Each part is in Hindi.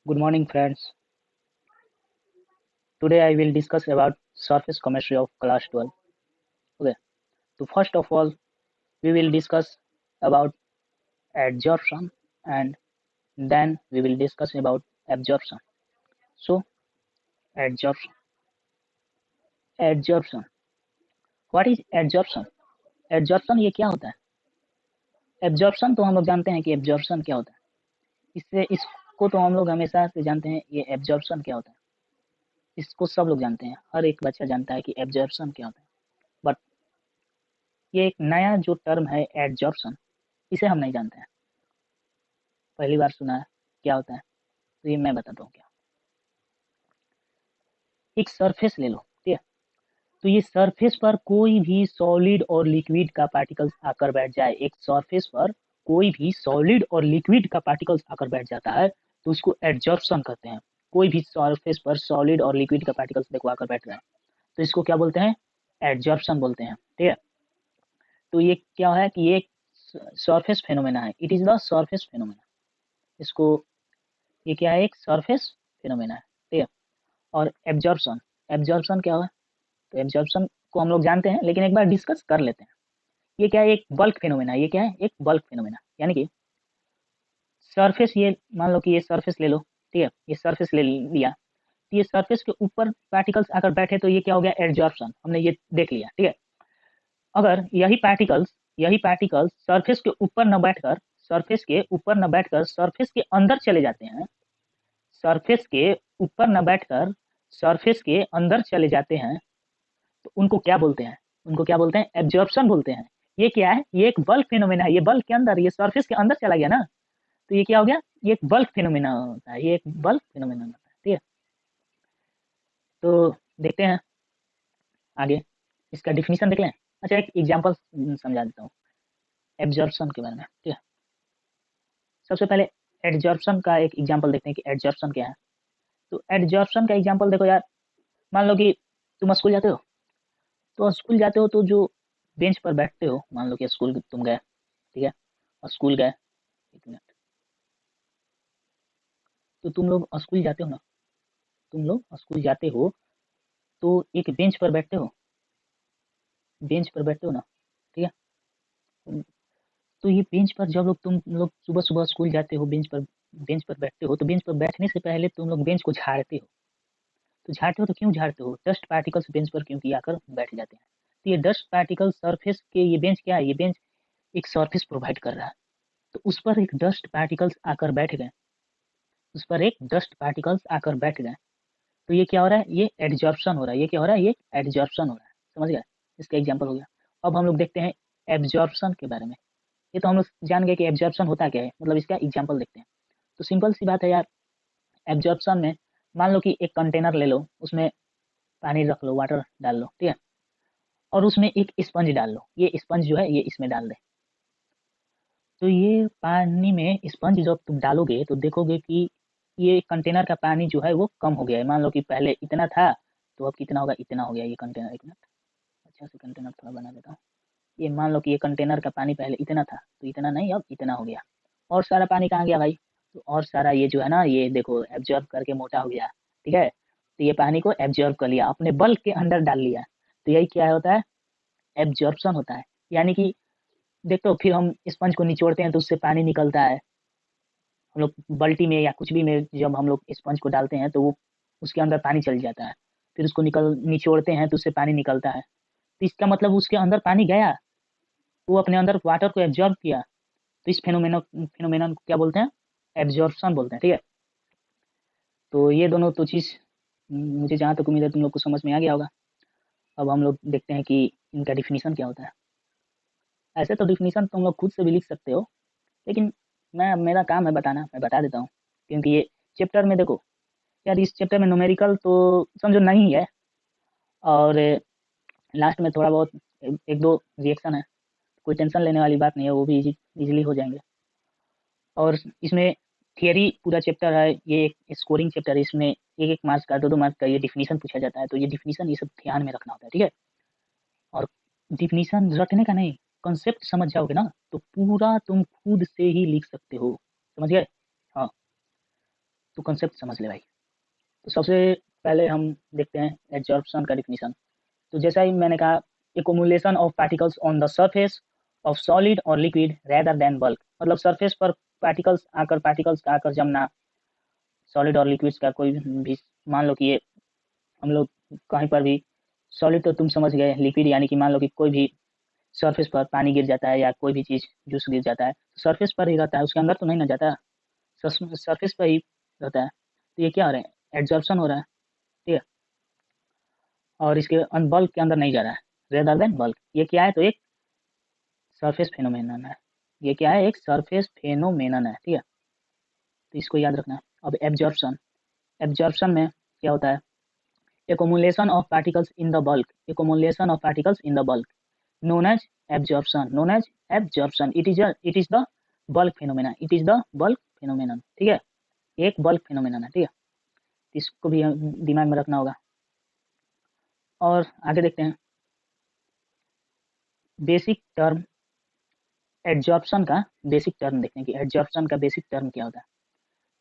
Good morning, friends. Today I will discuss about surface chemistry of class 12. Okay. So first of all, we will discuss about adsorption and then we will discuss about absorption. So adsorption. Adsorption. What is adsorption? Adsorption ये क्या होता है? एब्जॉर्प्शन तो हम लोग जानते हैं कि एब्जॉर्प्शन क्या होता है. इसको तो हम लोग हमेशा से जानते हैं ये एब्जॉर्प्शन क्या होता है. इसको सब लोग जानते हैं. हर एक बच्चा जानता है कि एब्जॉर्प्शन क्या होता है. बट ये एक नया जो टर्म है एडजॉर्प्शन, इसे हम नहीं जानते हैं. पहली बार सुना है क्या होता है, तो ये मैं बताता हूँ क्या. एक सरफेस ले लो, ठीक है. तो ये सरफेस पर कोई भी सॉलिड और लिक्विड का पार्टिकल्स आकर बैठ जाए. एक सरफेस पर कोई भी सॉलिड और लिक्विड का पार्टिकल्स आकर बैठ जाता है तो उसको एडजॉर्प्शन कहते हैं. कोई भी सरफेस पर सॉलिड और लिक्विड का पार्टिकल्स देखो आकर बैठ रहा है तो इसको क्या बोलते हैं? एडजॉर्प्शन बोलते हैं, ठीक है. तो ये क्या है कि ये सरफेस फेनोमेना है. It is the surface phenomena. इसको ये क्या है? एक सरफेस फिनोमेना है, ठीक है. और एब्जॉर्प्शन, एब्जॉर्प्शन क्या है? तो एब्जॉर्प्शन को हम लोग जानते हैं लेकिन एक बार डिस्कस कर लेते हैं. ये क्या है? एक बल्क फिनोमेना. ये क्या है? एक बल्क फिनोमेना. यानी कि सरफेस, ये मान लो कि ये सरफेस ले लो, ठीक है. ये सरफेस ले लिया तो ये सरफेस के ऊपर पार्टिकल्स आकर बैठे तो ये क्या हो गया? एब्जॉर्प्शन. हमने ये देख लिया, ठीक है. अगर यही पार्टिकल्स सरफेस के ऊपर न बैठकर सरफेस के अंदर चले जाते हैं, सरफेस के ऊपर न बैठकर सरफेस के अंदर चले जाते हैं तो उनको क्या बोलते हैं? उनको क्या बोलते हैं? एब्जॉर्प्शन बोलते हैं. ये क्या है? ये एक बल्क फिनोमेना है. ये बल्क के अंदर, ये सरफेस के अंदर चला गया ना, तो ये क्या हो गया? ये एक बल्क फिनोमेना होता है. ये एक बल्क फिनोमेना होता है, ठीक है. तो देखते हैं आगे, इसका डिफिनीशन देख लें. अच्छा, एक एग्जाम्पल समझा देता हूँ एब्जॉर्प्शन के बारे में, ठीक है. सबसे पहले एडजॉर्प्शन का एक एग्जाम्पल देखते हैं कि एडजॉर्प्शन क्या है. तो एडजॉर्प्शन का एग्जाम्पल देखो यार. मान लो कि तुम स्कूल जाते हो, तो जो बेंच पर बैठते हो, मान लो कि स्कूल तुम गए, ठीक है, और स्कूल गए. एक मिनट. तो तुम लोग स्कूल जाते हो ना, तो एक बेंच पर बैठते हो, ना, ठीक है. तो ये बेंच पर जब लोग तुम लोग सुबह सुबह स्कूल जाते हो, बेंच पर बैठते हो, तो बेंच पर बैठने से पहले तुम लोग बेंच को झाड़ते हो. तो झाड़ते हो तो क्यों झाड़ते हो? डस्ट पार्टिकल्स बेंच पर क्योंकि आकर बैठ जाते हैं. तो ये डस्ट पार्टिकल सरफेस के, ये बेंच क्या है? ये बेंच एक सरफेस प्रोवाइड कर रहा है. तो उस पर एक डस्ट पार्टिकल्स आकर बैठ गए, तो ये क्या हो रहा है? ये एडजॉर्प्शन हो रहा है. ये क्या हो रहा है? ये एडजॉर्प्शन हो रहा है. समझ गए? इसका एग्जाम्पल हो गया. अब हम लोग देखते हैं एब्जॉर्प्शन के बारे में. ये तो हम लोग जान गए कि एब्जॉर्प्शन होता क्या है, मतलब इसका एग्जाम्पल देखते हैं. तो सिंपल सी बात है यार. एब्जॉर्प्शन में मान लो कि एक कंटेनर ले लो, उसमें पानी रख लो, वाटर डाल लो, ठीक है, और उसमें एक स्पंज डाल लो. ये स्पंज जो है ये इसमें डाल दे. तो ये पानी में स्पंज जब तुम डालोगे तो देखोगे कि ये कंटेनर का पानी जो है वो कम हो गया है. मान लो कि पहले इतना था तो अब कितना होगा? इतना हो गया ये कंटेनर. एक मिनट, अच्छा से कंटेनर थोड़ा बना देता हूँ. ये मान लो कि ये कंटेनर का पानी पहले इतना था तो इतना नहीं, अब इतना हो गया. और सारा पानी कहाँ गया भाई? तो और सारा ये जो है ना, ये देखो एब्जॉर्ब करके मोटा हो गया, ठीक है. तो ये पानी को एब्जॉर्ब कर लिया, अपने बल्क के अंदर डाल लिया. तो यही क्या होता है? एब्जॉर्प्शन होता है. यानी कि देखो, फिर हम स्पंज को निचोड़ते हैं तो उससे पानी निकलता है. हम लोग बाल्टी में या कुछ भी में जब हम लोग स्पंज को डालते हैं तो वो उसके अंदर पानी चल जाता है. फिर उसको निचोड़ते हैं तो उससे पानी निकलता है. तो इसका मतलब उसके अंदर पानी गया, वो अपने अंदर वाटर को एब्जॉर्ब किया. तो इस फिनोमेनन को क्या बोलते हैं? एब्जॉर्प्शन बोलते हैं, ठीक है. तो ये दोनों तो चीज़ मुझे जहाँ तक उम्मीद है तुम लोग को समझ में आ गया होगा. अब हम लोग देखते हैं कि इनका डिफिनीशन क्या होता है. ऐसे तो डिफिनीशन तुम लोग खुद से भी लिख सकते हो, लेकिन मेरा काम है बताना, मैं बता देता हूँ. क्योंकि ये चैप्टर में देखो यार, इस चैप्टर में न्यूमेरिकल तो समझो नहीं है, और लास्ट में थोड़ा बहुत एक दो रिएक्शन है. कोई टेंशन लेने वाली बात नहीं है, वो भी इजीली हो जाएंगे. और इसमें थियरी पूरा चैप्टर है. ये एक स्कोरिंग चैप्टर है. इसमें एक एक मार्क्स का, दो दो मार्क्स का ये डिफिनीशन पूछा जाता है. तो ये डिफिनीशन ये सब ध्यान में रखना होता है, ठीक है. और डिफिनीशन रटने का नहीं, कंसेप्ट समझ जाओगे ना तो पूरा तुम खुद से ही लिख सकते हो. समझ गए? हाँ. तो कंसेप्ट समझ ले भाई। तो सबसे पहले हम देखते हैं एब्जॉर्प्शन का डिफिनीशन। तो जैसा ही मैंने कहा, accumulation of particles on the surface of solid और लिक्विड रेदर देन बल्क, मतलब सरफेस पर पार्टिकल्स का आकर जमना, सॉलिड और लिक्विड्स का कोई भी, मान लो कि ये हम लोग कहीं पर भी, सॉलिड तो तुम समझ गए, लिक्विड यानी कि मान लो कि कोई भी सरफेस पर पानी गिर जाता है या कोई भी चीज़ जूस गिर जाता है, सरफेस पर ही रहता है, उसके अंदर तो नहीं ना जाता, सरफेस पर ही रहता है। तो ये क्या हो रहा है, एब्जॉर्प्शन हो रहा है, ठीक है, और इसके बल्क के अंदर नहीं जा रहा है, रेदर देन बल्क। ये क्या है, तो एक सरफेस फेनोमेनन है, ये क्या है, एक सरफेस फेनोमेनन है, ठीक है। तो इसको याद रखना। अब एब्जॉर्प्शन, एब्जॉर्प्शन में क्या होता है, accumulation of particles in the bulk, accumulation of particles in the bulk known as absorption, known as absorption, it is the bulk phenomenon, it is the bulk phenomenon, ठीक है, एक बल्क फेनोमेनन है, ठीक है। इसको भी दिमाग में रखना होगा। और आगे देखते हैं बेसिक टर्म, एड्जॉर्प्शन का बेसिक टर्म देखते हैं कि एड्जॉर्प्शन का बेसिक टर्म क्या होता है।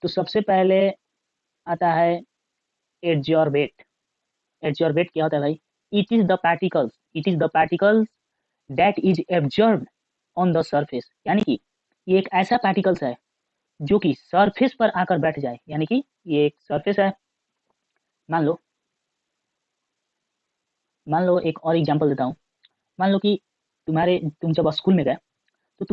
तो सबसे पहले आता है एड्जॉर्बेट। एड्जॉर्बेट क्या होता है भाई, it is the particles that is absorb on the surface, यानी कि ये एक ऐसा पार्टिकल्स है जो कि सरफेस पर आकर बैठ जाए, यानी कि ये एक सरफेस है। मान लो एक और एग्जांपल देता हूँ। मान लो कि तुम जब स्कूल में गए, तो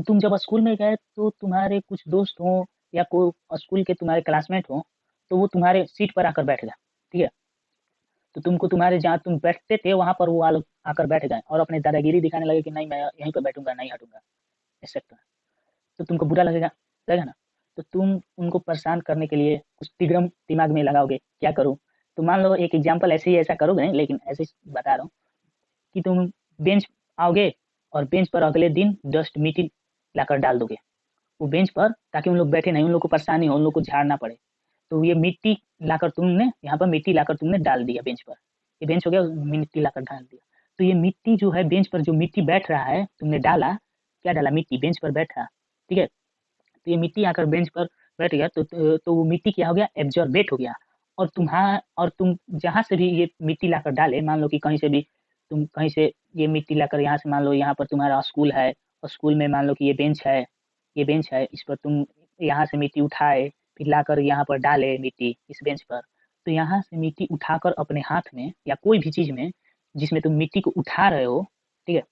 तुम जब स्कूल में गए तो तुम्हारे कुछ दोस्त हो या कोई स्कूल के तुम्हारे क्लासमेट हो, तो वो तुम्हारे सीट पर आकर बैठ गया, ठीक है। तो तुमको तुम्हारे जहाँ तुम बैठते थे वहां पर वो आकर बैठ गए और अपने दादागिरी दिखाने लगे कि नहीं मैं यहीं पर बैठूंगा, नहीं हटूंगा, एक्सेट्रा। तो तुमको बुरा लगेगा, लगेगा ना। तो तुम उनको परेशान करने के लिए कुछ तिगड़म दिमाग में लगाओगे, क्या करूँ। तो मान लो एक एग्जाम्पल ऐसे ही, ऐसा करोगे नहीं, लेकिन ऐसे ही बता रहा हूँ कि तुम बेंच आओगे और बेंच पर अगले दिन डस्ट मिट्टी लाकर डाल दोगे वो बेंच पर, ताकि उन लोग बैठे नहीं, उन लोग को परेशानी हो, उन लोग को झाड़ना पड़े। तो ये मिट्टी लाकर तुमने यहाँ पर मिट्टी लाकर तुमने डाल दिया बेंच पर, ये बेंच हो गया, मिट्टी लाकर डाल दिया। तो ये मिट्टी जो है बेंच पर, जो मिट्टी बैठ रहा है, तुमने डाला, क्या डाला, मिट्टी बेंच पर बैठा, ठीक है। तो ये मिट्टी आकर बेंच पर बैठ गया, तो वो मिट्टी क्या हो गया, एब्जॉर्बेट हो गया। और तुम जहाँ से भी ये मिट्टी लाकर डाले, मान लो कि कहीं से भी तुम कहीं से ये मिट्टी लाकर, यहाँ से मान लो यहाँ पर तुम्हारा स्कूल है, और स्कूल में मान लो कि ये बेंच है, इस पर तुम यहाँ से मिट्टी उठाए, फिर लाकर यहाँ पर डाले मिट्टी इस बेंच पर। तो यहाँ से मिट्टी उठाकर अपने हाथ में या कोई भी चीज में जिसमें तुम मिट्टी को उठा रहे हो, ठीक है,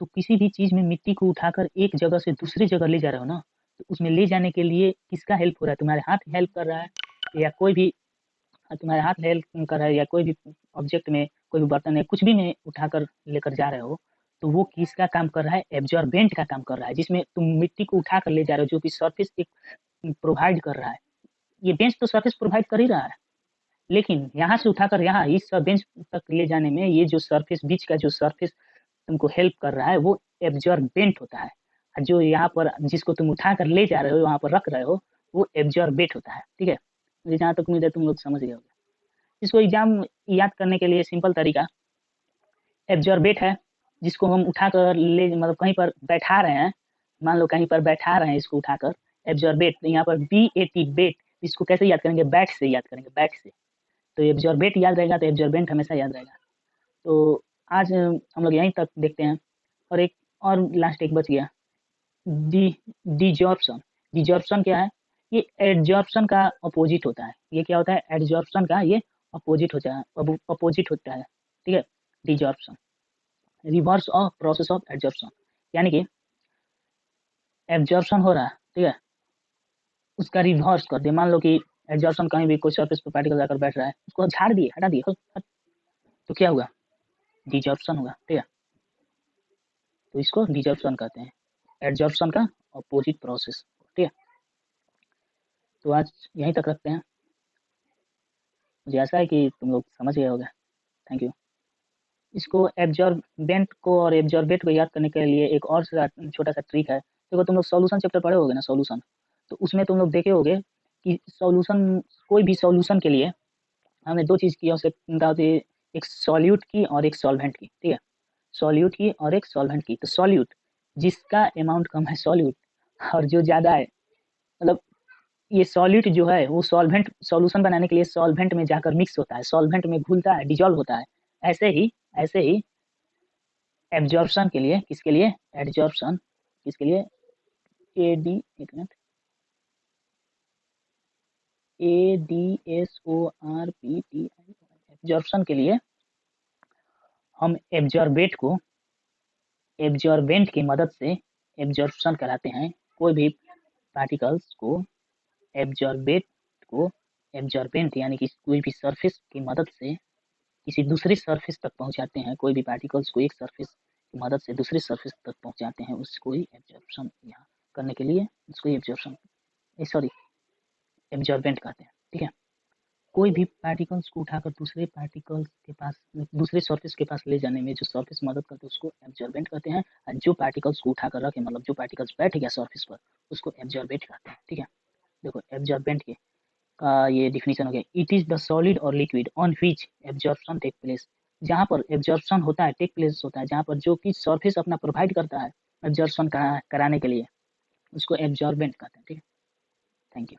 तो किसी भी चीज में मिट्टी को उठाकर एक जगह से दूसरी जगह ले जा रहे हो ना, तो उसमें ले जाने के लिए किसका हेल्प हो रहा है, तुम्हारे हाथ हेल्प कर रहा है, या कोई भी, तुम्हारे हाथ हेल्प कर रहा है, या कोई भी ऑब्जेक्ट में, कोई भी बर्तन है, कुछ भी में उठाकर लेकर जा रहे हो, तो वो किसका काम कर रहा है, एब्जॉर्बेंट का काम कर रहा है, जिसमें तुम मिट्टी को उठाकर ले जा रहे हो, जो कि सरफेस एक प्रोवाइड कर रहा है। ये बेंच तो सरफेस प्रोवाइड कर ही रहा है, लेकिन यहाँ से उठाकर यहाँ इस बेंच तक ले जाने में ये जो सरफेस, बीच का जो सरफेस तुमको हेल्प कर रहा है, वो एब्जॉर्बेंट होता है। और जो यहाँ पर जिसको तुम उठा कर ले जा रहे हो, वहां पर रख रहे हो, वो एब्जॉर्बेट होता है, ठीक है। मुझे जहाँ तक उम्मीद है तुम लोग समझ गए होगे। इसको एग्जाम याद करने के लिए सिंपल तरीका, एब्जॉर्बेट है जिसको हम उठाकर ले, मतलब कहीं पर बैठा रहे हैं, मान लो कहीं पर बैठा रहे हैं इसको उठाकर, एब्जॉर्बेट। तो यहाँ पर BAT बेट, इसको कैसे याद करेंगे, बैट से याद करेंगे, बैट से। तो एब्जॉर्बेट याद रहेगा, तो एब्जॉर्बेंट हमेशा याद रहेगा। तो आज हम लोग यहीं तक देखते हैं। और एक और लास्ट एक बच गया, डी डिजॉर्प्शन। डिजॉर्प्शन क्या है, ये एडजॉर्प्शन का अपोजिट होता है। ये क्या होता है, एडजॉर्प्शन का ये अपोजिट होता है, अपोजिट होता है, ठीक है। Desorption reverse of process of adsorption, यानी कि एब्जॉर्प्शन हो रहा है, ठीक है, उसका रिवर्स कर दे। मान लो कि एब्जॉर्प्शन कहीं भी कोई सरफेस पर पार्टिकल जाकर बैठ रहा है, उसको झाड़ दिए, हटा दिए, तो क्या हुआ, डिजॉर्प्शन होगा, ठीक है। तो इसको डिजॉर्प्शन कहते हैं, एडजॉर्प्शन का अपोजिट प्रोसेस, ठीक है। तो आज यहीं तक रखते हैं। मुझे आशा है कि तुम लोग समझ गए होगे। Thank you. इसको एब्जॉर्बेंट को और एब्जॉर्बेट को याद करने के लिए एक और छोटा सा ट्रिक है। देखो तुम लोग सॉल्यूशन चैप्टर पढ़े होगे ना, सॉल्यूशन, तो उसमें तुम लोग देखे होगे कि सॉल्यूशन, कोई भी सॉल्यूशन के लिए हमें दो चीज़ की आवश्यकता होती है, एक सॉल्यूट की और एक सॉल्वेंट की, ठीक है। सॉल्यूट की और एक सॉल्वेंट की। तो सॉल्यूट जिसका अमाउंट कम है, सॉल्यूट, और जो ज़्यादा है, मतलब ये सॉलिड जो है वो सॉल्वेंट सॉल्यूशन बनाने के लिए सॉल्वेंट में जाकर मिक्स होता है, सॉल्वेंट में घुलता है, डिजॉल्व होता है। ऐसे ही एब्जॉर्प्शन के लिए, किसके लिए, एब्जॉर्प्शन किसके लिए, एडी एक मिनट, ADSORPTI एब्जॉर्प्शन के लिए हम एब्जॉर्बेंट की मदद से एब्जॉर्प्शन कराते हैं। कोई भी पार्टिकल्स को एब्जॉर्बेट को एब्जॉर्बेंट यानी कि कोई भी सरफेस की मदद से किसी दूसरी सरफेस तक पहुंचाते हैं। कोई भी पार्टिकल्स को एक सरफेस की मदद से दूसरी सरफेस तक पहुंचाते हैं, उसको ही एब्जॉर्प्शन यहाँ करने के लिए उसको एब्जॉर्प्शन सॉरी एब्जॉर्बेंट कहते हैं। ठीक है, कोई भी पार्टिकल्स को उठाकर दूसरे पार्टिकल्स के पास, दूसरे सरफेस के पास ले जाने में जो सरफेस मदद करते हैं उसको एब्जॉर्बेंट कहते हैं। और जो पार्टिकल्स को उठाकर रखे, मतलब जो पार्टिकल्स बैठ गया सरफेस पर, उसको एब्जॉर्बेट कहते हैं। ठीक है, देखो एब्जॉर्बेंट के का ये डिफिनीशन हो गया, इट इज द सॉलिड और liquid on which absorption take place. जहाँ पर एब्जॉर्प्शन होता है, टेक प्लेस होता है, जहाँ पर जो कि सरफेस अपना प्रोवाइड करता है एब्जॉर्प्शन कराने के लिए, उसको एब्जॉर्बेंट कहते हैं। ठीक है, थैंक यू।